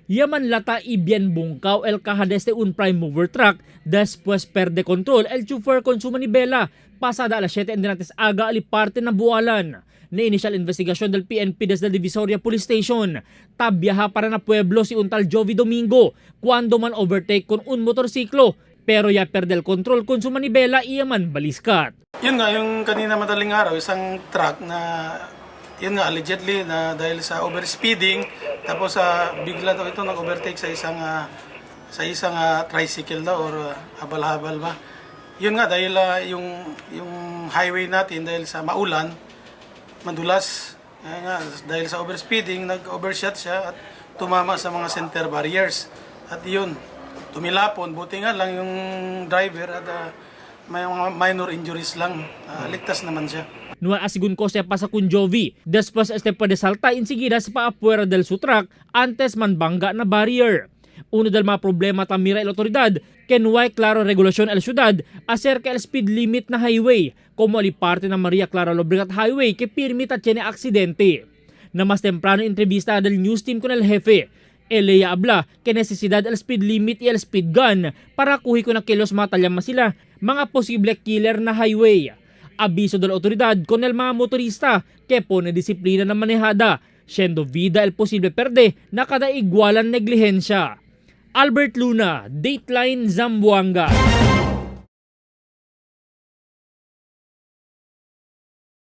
Yaman lata y bien bungkaw el kahadeste un prime mover truck después perde control el chofer con su manibela pasada alas 7 en dinates aga ali parte ng Boalan. Na initial investigasyon del PNP desde Divisoria Police Station. Tabyaha para na pueblo si untal Jovi Domingo cuando man overtake con un motorsiklo pero ya perde el control con su manibela iyaman Bliscat. Yun nga, yung kanina madaling araw, isang truck na yun nga, allegedly na dahil sa overspeeding, tapos bigla daw ito nag-overtake sa isang tricycle daw or habal-habal ba. Yun nga, dahil yung highway natin dahil sa maulan, madulas, nga, dahil sa overspeeding, nag-overshot siya at tumama sa mga center barriers. At yun, tumilapon, buti nga lang yung driver at may mga minor injuries lang, ligtas naman siya. Nuwa asigun ko siya pa sa Kunjovi. Después este puede salta enseguida sa paapuera del su truck antes man bangga na barrier. Uno del mga problema tamira el otoridad que no hay claro regulasyon el ciudad acerca el speed limit na highway como ali parte ng Maria Clara Lobregat Highway que permita tiene aksidente. Na mas temprano entrevista del news team con el jefe. Ella habla que necesidad el speed limit y el speed gun para kuhi ko na kilos matalyang masila mga posible killer na highway. Abiso de la autoridad con el mga motorista que pone disiplina na manejada, siendo vida el posible perde na kada igualan neglihensya. Albert Luna, Dateline Zamboanga.